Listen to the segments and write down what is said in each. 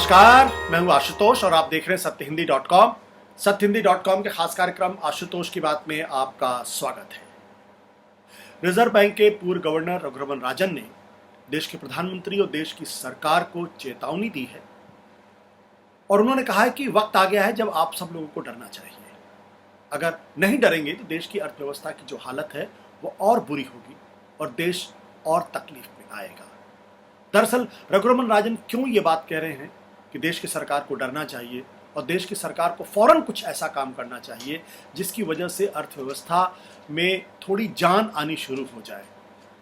नमस्कार, मैं हूं आशुतोष और आप देख रहे हैं सत्यहिंदी.com। सत्यहिंदी.com के खास कार्यक्रम आशुतोष की बात में आपका स्वागत है। रिजर्व बैंक के पूर्व गवर्नर रघुरामन राजन ने देश के प्रधानमंत्री और देश की सरकार को चेतावनी दी है और उन्होंने कहा है कि वक्त आ गया है जब आप सब लोगों को डरना चाहिए। अगर नहीं डरेंगे तो देश की अर्थव्यवस्था की जो हालत है वो और बुरी होगी और देश और तकलीफ में आएगा। दरअसल रघुरामन राजन क्यों ये बात कह रहे हैं कि देश की सरकार को डरना चाहिए और देश की सरकार को फौरन कुछ ऐसा काम करना चाहिए जिसकी वजह से अर्थव्यवस्था में थोड़ी जान आनी शुरू हो जाए,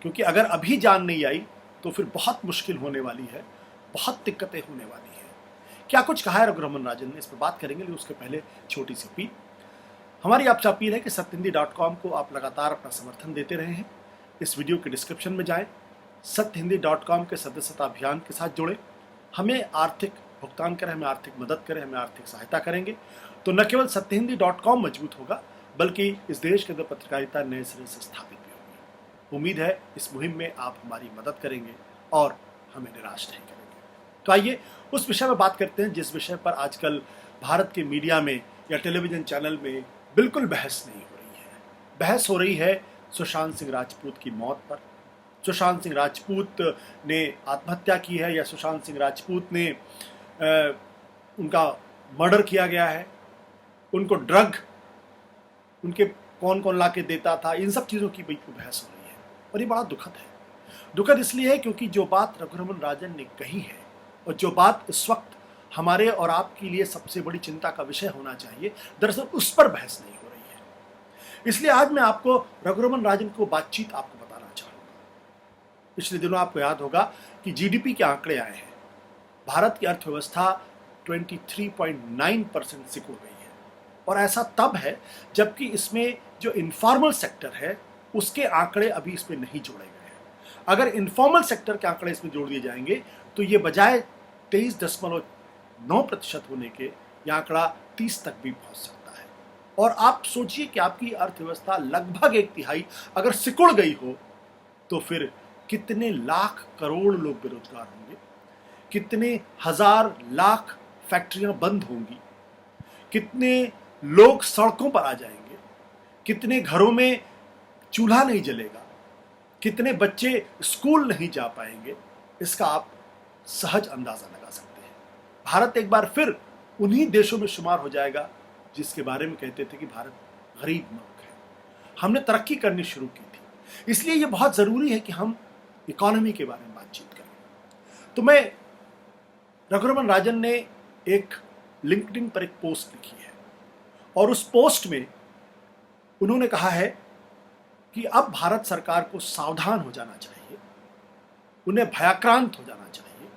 क्योंकि अगर अभी जान नहीं आई तो फिर बहुत मुश्किल होने वाली है, बहुत दिक्कतें होने वाली है। क्या कुछ कहा है रघुरामन राजन ने, इस पर बात करेंगे, लेकिन उसके पहले छोटी सी अपील। हमारी आपसे अपील है कि सत्यहिंदी.com को आप लगातार अपना समर्थन देते रहे हैं। इस वीडियो के डिस्क्रिप्शन में जाएं, सत्यहिंदी.com के सदस्यता अभियान के साथ जुड़े, हमें आर्थिक भुगतान करें, हमें आर्थिक मदद करें, हमें आर्थिक सहायता करेंगे तो न केवल सत्यहिंदी.com मजबूत होगा बल्कि इस देश के अंदर पत्रकारिता नए सिरे से स्थापित भी होगी। उम्मीद है इस मुहिम में आप हमारी मदद करेंगे और हमें निराश नहीं करेंगे। तो आइए उस विषय में बात करते हैं जिस विषय पर आजकल भारत के मीडिया में या टेलीविजन चैनल में बिल्कुल बहस नहीं हो रही है। बहस हो रही है सुशांत सिंह राजपूत की मौत पर। सुशांत सिंह राजपूत ने आत्महत्या की है या सुशांत सिंह राजपूत ने उनका मर्डर किया गया है, उनको ड्रग उनके कौन कौन ला के देता था, इन सब चीज़ों की बहस हो रही है और ये बड़ा दुखद है। दुखद इसलिए है क्योंकि जो बात रघुरामन राजन ने कही है और जो बात इस वक्त हमारे और आपके लिए सबसे बड़ी चिंता का विषय होना चाहिए, दरअसल उस पर बहस नहीं हो रही है। इसलिए आज मैं आपको रघुरामन राजन को बातचीत आपको बताना चाहूँगा। पिछले दिनों आपको याद होगा कि जीडीपी के आंकड़े आए हैं। भारत की अर्थव्यवस्था 23.9% सिकुड़ गई है और ऐसा तब है जबकि इसमें जो इनफॉर्मल सेक्टर है उसके आंकड़े अभी इसमें नहीं जोड़े गए हैं। अगर इनफॉर्मल सेक्टर के आंकड़े इसमें जोड़ दिए जाएंगे तो ये बजाय 23.9% होने के ये आंकड़ा 30 तक भी पहुंच सकता है। और आप सोचिए कि आपकी अर्थव्यवस्था लगभग 1/3 अगर सिकुड़ गई हो तो फिर कितने लाख करोड़ लोग बेरोजगार होंगे, कितने हजार लाख फैक्ट्रियां बंद होंगी, कितने लोग सड़कों पर आ जाएंगे, कितने घरों में चूल्हा नहीं जलेगा, कितने बच्चे स्कूल नहीं जा पाएंगे, इसका आप सहज अंदाजा लगा सकते हैं। भारत एक बार फिर उन्हीं देशों में शुमार हो जाएगा जिसके बारे में कहते थे कि भारत गरीब मुल्क है। हमने तरक्की करनी शुरू की थी, इसलिए यह बहुत जरूरी है कि हम इकोनॉमी के बारे में बातचीत करें। तो मैं रघुरामन राजन ने एक लिंक्डइन पर एक पोस्ट लिखी है और उस पोस्ट में उन्होंने कहा है कि अब भारत सरकार को सावधान हो जाना चाहिए, उन्हें भयाक्रांत हो जाना चाहिए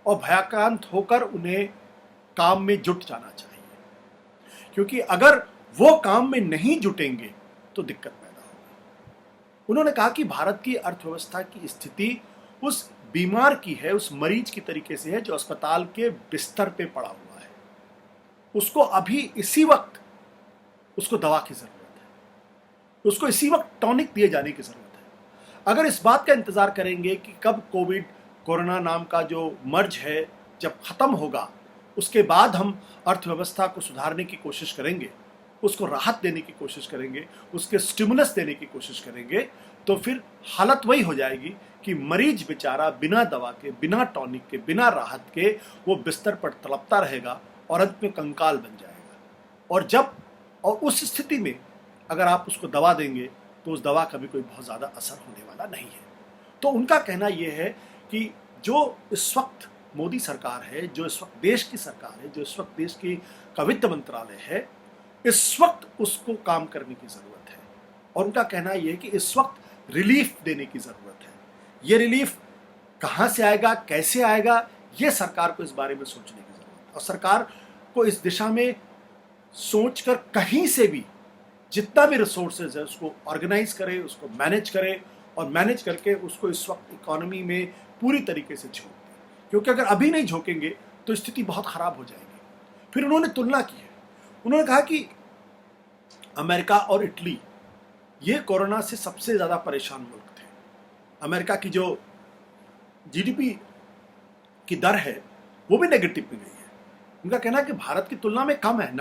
और भयाक्रांत होकर उन्हें काम में जुट जाना चाहिए, क्योंकि अगर वो काम में नहीं जुटेंगे तो दिक्कत पैदा होगी। उन्होंने कहा कि भारत की अर्थव्यवस्था की स्थिति उस बीमार की है, उस मरीज की तरीके से है जो अस्पताल के बिस्तर पे पड़ा हुआ है। उसको अभी इसी वक्त उसको दवा की जरूरत है, उसको इसी वक्त टॉनिक दिए जाने की जरूरत है। अगर इस बात का इंतजार करेंगे कि कब कोरोना नाम का जो मर्ज है जब खत्म होगा उसके बाद हम अर्थव्यवस्था को सुधारने की कोशिश करेंगे, उसको राहत देने की कोशिश करेंगे, उसके स्टिमुलस देने की कोशिश करेंगे, तो फिर हालत वही हो जाएगी कि मरीज बेचारा बिना दवा के, बिना टॉनिक के, बिना राहत के वो बिस्तर पर तड़पता रहेगा और अंत में कंकाल बन जाएगा। और उस स्थिति में अगर आप उसको दवा देंगे तो उस दवा का भी कोई बहुत ज़्यादा असर होने वाला नहीं है। तो उनका कहना यह है कि जो इस वक्त मोदी सरकार है, जो इस वक्त देश की सरकार है, जो इस वक्त देश का वित्त मंत्रालय है, इस वक्त उसको काम करने की ज़रूरत है। और उनका कहना यह है कि इस वक्त रिलीफ देने की ज़रूरत है। ये रिलीफ कहाँ से आएगा, कैसे आएगा, ये सरकार को इस बारे में सोचने की ज़रूरत है और सरकार को इस दिशा में सोचकर कहीं से भी जितना भी रिसोर्सेज है उसको ऑर्गेनाइज करे, उसको मैनेज करे और मैनेज करके उसको इस वक्त इकोनॉमी में पूरी तरीके से झोंक दें, क्योंकि अगर अभी नहीं झोंकेंगे तो स्थिति बहुत ख़राब हो जाएगी। फिर उन्होंने तुलना की है, उन्होंने कहा कि अमेरिका और इटली ये कोरोना से सबसे ज़्यादा परेशान मुल्क थे। अमेरिका की जो जीडीपी की दर है वो भी नेगेटिव में गई है, उनका कहना है कि भारत की तुलना में कम है,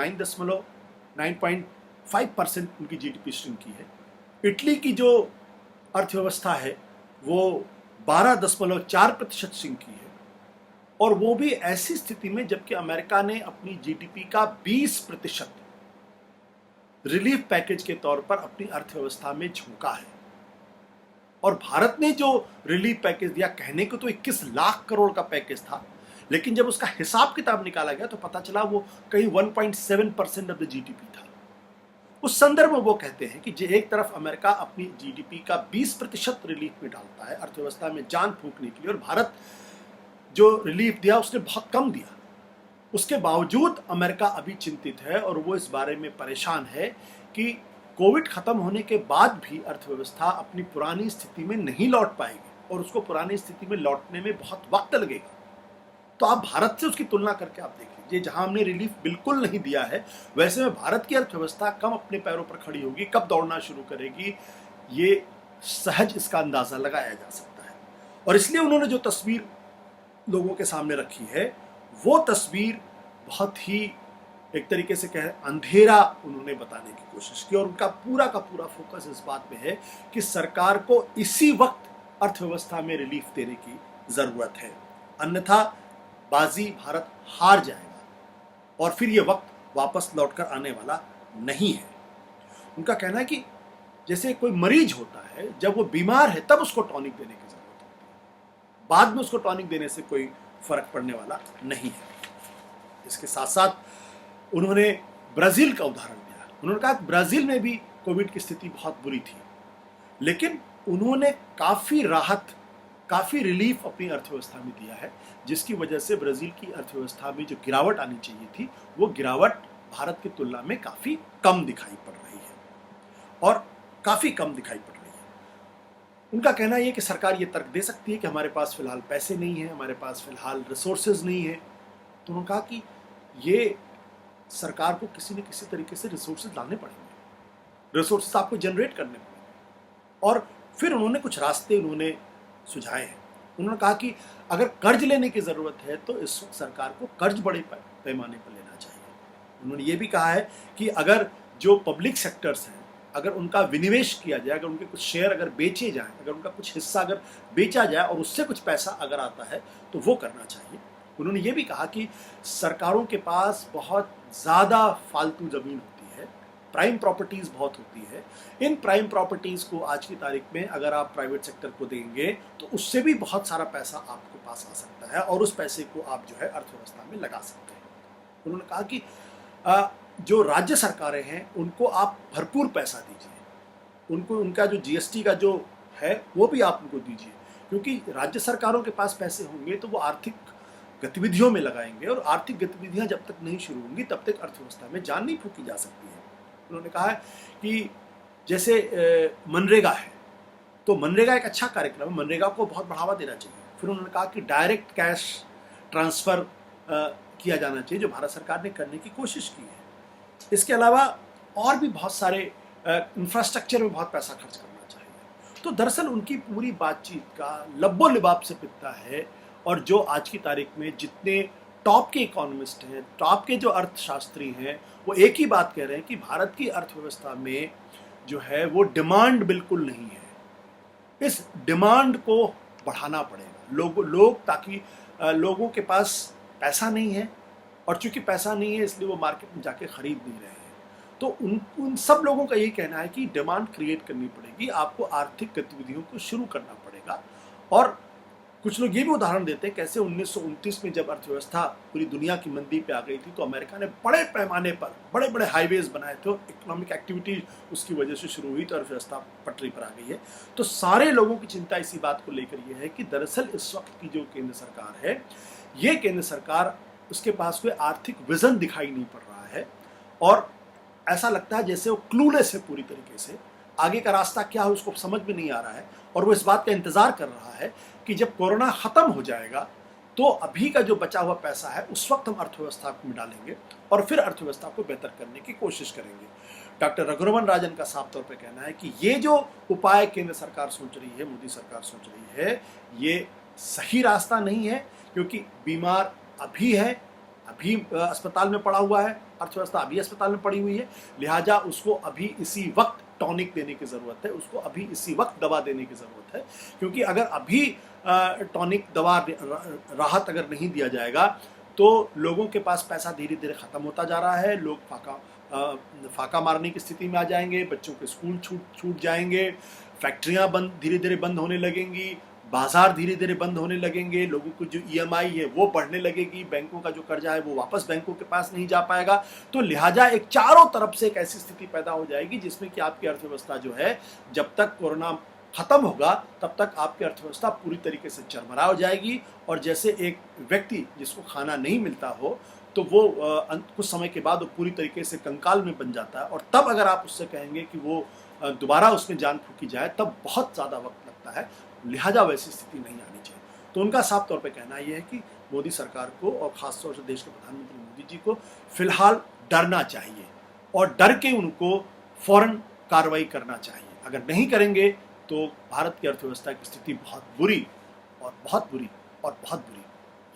9.5% उनकी जीडीपी श्रिंक की है। इटली की जो अर्थव्यवस्था है वो 12.4% श्रिंक की है, और वो भी ऐसी स्थिति में जबकि अमेरिका ने अपनी जीडीपी का 20% रिलीफ पैकेज के तौर पर अपनी अर्थव्यवस्था में झोंका है। और भारत ने जो रिलीफ पैकेज दिया, कहने को तो 21 लाख करोड़ का पैकेज था, लेकिन जब उसका हिसाब किताब निकाला गया तो पता चला वो कहीं 1.7% ऑफ द जीडीपी था। उस संदर्भ में वो कहते हैं कि एक तरफ अमेरिका अपनी जीडीपी का 20% रिलीफ में डालता है अर्थव्यवस्था में जान फूंकने के लिए, और भारत जो रिलीफ दिया उसने बहुत कम दिया। उसके बावजूद अमेरिका अभी चिंतित है और वो इस बारे में परेशान है कि कोविड खत्म होने के बाद भी अर्थव्यवस्था अपनी पुरानी स्थिति में नहीं लौट पाएगी, और उसको पुरानी स्थिति में लौटने में बहुत वक्त लगेगा। तो आप भारत से उसकी तुलना करके आप देख लीजिए, जहां हमने रिलीफ बिल्कुल नहीं दिया है, वैसे में भारत की अर्थव्यवस्था कब अपने पैरों पर खड़ी होगी, कब दौड़ना शुरू करेगी, ये सहज इसका अंदाजा लगाया जा सकता है। और इसलिए उन्होंने जो तस्वीर लोगों के सामने रखी है वो तस्वीर बहुत ही एक तरीके से कहें अंधेरा उन्होंने बताने की कोशिश की, और उनका पूरा का पूरा फोकस इस बात पे है कि सरकार को इसी वक्त अर्थव्यवस्था में रिलीफ देने की जरूरत है, अन्यथा बाजी भारत हार जाएगा और फिर ये वक्त वापस लौटकर आने वाला नहीं है। उनका कहना है कि जैसे कोई मरीज होता है, जब वो बीमार है तब उसको टॉनिक देने की जरूरत होती है, बाद में उसको टॉनिक देने से कोई फर्क पड़ने वाला नहीं है। इसके साथ साथ उन्होंने ब्राजील का उदाहरण दिया। उन्होंने कहा कि ब्राजील में भी कोविड की स्थिति बहुत बुरी थी, लेकिन उन्होंने काफी राहत, काफी रिलीफ अपनी अर्थव्यवस्था में दिया है, जिसकी वजह से ब्राजील की अर्थव्यवस्था में जो गिरावट आनी चाहिए थी वो गिरावट भारत की तुलना में काफी कम दिखाई पड़ रही है, और काफी कम दिखाई पड़ रही है। उनका कहना यह कि सरकार ये तर्क दे सकती है कि हमारे पास फिलहाल पैसे नहीं है, हमारे पास फिलहाल रिसोर्सेज नहीं है। तो उन्होंने कहा कि ये सरकार को किसी न किसी तरीके से रिसोर्सेज लाने पड़ेंगे, रिसोर्सेज आपको जनरेट करने पड़ेंगे। और फिर उन्होंने कुछ रास्ते उन्होंने सुझाए हैं। उन्होंने कहा कि अगर कर्ज लेने की ज़रूरत है तो इस वक्त सरकार को कर्ज बड़े पैमाने पर लेना चाहिए। उन्होंने ये भी कहा है कि अगर जो पब्लिक सेक्टर्स हैं, अगर उनका विनिवेश किया जाए, अगर उनके कुछ शेयर अगर बेचे जाएं, अगर उनका कुछ हिस्सा अगर बेचा जाए और उससे कुछ पैसा अगर आता है तो वो करना चाहिए। उन्होंने ये भी कहा कि सरकारों के पास बहुत ज़्यादा फालतू ज़मीन होती है, प्राइम प्रॉपर्टीज़ बहुत होती है। इन प्राइम प्रॉपर्टीज़ को आज की तारीख में अगर आप प्राइवेट सेक्टर को देंगे तो उससे भी बहुत सारा पैसा आपके पास आ सकता है, और उस पैसे को आप जो है अर्थव्यवस्था में लगा सकते हैं। उन्होंने कहा कि जो राज्य सरकारें हैं उनको आप भरपूर पैसा दीजिए, उनको उनका जो जीएसटी का जो है वो भी आप उनको दीजिए, क्योंकि राज्य सरकारों के पास पैसे होंगे तो वो आर्थिक गतिविधियों में लगाएंगे, और आर्थिक गतिविधियां जब तक नहीं शुरू होंगी तब तक अर्थव्यवस्था में जान नहीं फूकी जा सकती है। उन्होंने कहा है कि जैसे मनरेगा है, तो मनरेगा एक अच्छा कार्यक्रम है, मनरेगा को बहुत बढ़ावा देना चाहिए। फिर उन्होंने कहा कि डायरेक्ट कैश ट्रांसफ़र किया जाना चाहिए, जो भारत सरकार ने करने की कोशिश की है। इसके अलावा और भी बहुत सारे इंफ्रास्ट्रक्चर में बहुत पैसा खर्च करना चाहिए। तो दरअसल उनकी पूरी बातचीत का लब्बो लिबाब से पिता है, और जो आज की तारीख में जितने टॉप के इकोनॉमिस्ट हैं, टॉप के जो अर्थशास्त्री हैं, वो एक ही बात कह रहे हैं कि भारत की अर्थव्यवस्था में जो है वो डिमांड बिल्कुल नहीं है। इस डिमांड को बढ़ाना पड़ेगा। लोग ताकि लोगों के पास पैसा नहीं है, और चूंकि पैसा नहीं है इसलिए वो मार्केट में जाके खरीद नहीं रहे हैं। तो उन सब लोगों का यही कहना है कि डिमांड क्रिएट करनी पड़ेगी, आपको आर्थिक गतिविधियों को शुरू करना पड़ेगा। और कुछ लोग ये भी उदाहरण देते हैं कैसे 1929 में जब अर्थव्यवस्था पूरी दुनिया की मंदी पे आ गई थी तो अमेरिका ने बड़े पैमाने पर बड़े बड़े हाईवेज बनाए थे, इकोनॉमिक एक्टिविटी उसकी वजह से शुरू हुई तो अर्थव्यवस्था पटरी पर आ गई है। तो सारे लोगों की चिंता इसी बात को लेकर ये है कि दरअसल इस वक्त की जो केंद्र सरकार है, ये केंद्र सरकार, उसके पास कोई आर्थिक विजन दिखाई नहीं पड़ रहा है, और ऐसा लगता है जैसे वो क्लूलेस है पूरी तरीके से। आगे का रास्ता क्या है उसको समझ में नहीं आ रहा है, और वो इस बात का इंतजार कर रहा है कि जब कोरोना खत्म हो जाएगा तो अभी का जो बचा हुआ पैसा है उस वक्त हम अर्थव्यवस्था में डालेंगे और फिर अर्थव्यवस्था को बेहतर करने की कोशिश करेंगे। डॉक्टर रघुरमन राजन का साफ तौर पे कहना है कि ये जो उपाय केंद्र सरकार सोच रही है, मोदी सरकार सोच रही है, ये सही रास्ता नहीं है, क्योंकि बीमार अभी है, अभी अस्पताल में पड़ा हुआ है, अर्थव्यवस्था अभी अस्पताल में पड़ी हुई है, लिहाजा उसको अभी इसी वक्त टॉनिक देने की ज़रूरत है, उसको अभी इसी वक्त दवा देने की ज़रूरत है। क्योंकि अगर अभी टॉनिक दवा राहत अगर नहीं दिया जाएगा तो लोगों के पास पैसा धीरे धीरे ख़त्म होता जा रहा है, लोग फाका मारने की स्थिति में आ जाएंगे, बच्चों के स्कूल छूट जाएंगे, फैक्ट्रियाँ धीरे धीरे बंद होने लगेंगी, बाजार धीरे धीरे बंद होने लगेंगे, लोगों को जो EMI है वो बढ़ने लगेगी, बैंकों का जो कर्जा है वो वापस बैंकों के पास नहीं जा पाएगा। तो लिहाजा एक चारों तरफ से एक ऐसी स्थिति पैदा हो जाएगी जिसमें कि आपकी अर्थव्यवस्था जो है, जब तक कोरोना खत्म होगा तब तक आपकी अर्थव्यवस्था पूरी तरीके से चरमरा हो जाएगी। और जैसे एक व्यक्ति जिसको खाना नहीं मिलता हो तो वो कुछ समय के बाद वो पूरी तरीके से कंकाल में बन जाता है, और तब अगर आप उससे कहेंगे कि वो दोबारा उसमें जान फूकी जाए तब बहुत ज़्यादा वक्त लगता है। लिहाजा वैसी स्थिति नहीं आनी चाहिए। तो उनका साफ तौर पे कहना यह है कि मोदी सरकार को और ख़ासतौर से देश के प्रधानमंत्री मोदी जी को फिलहाल डरना चाहिए, और डर के उनको फौरन कार्रवाई करना चाहिए। अगर नहीं करेंगे तो भारत की अर्थव्यवस्था की स्थिति बहुत बुरी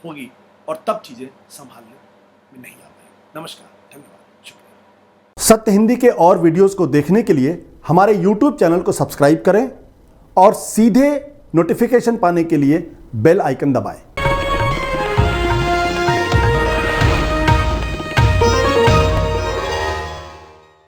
होगी, और तब चीज़ें संभालने में नहीं आ पाएंगी। नमस्कार, धन्यवाद, शुक्रिया। सत्य हिंदी के और वीडियोस को देखने के लिए हमारे YouTube चैनल को सब्सक्राइब करें और सीधे नोटिफिकेशन पाने के लिए बेल आइकन दबाएं।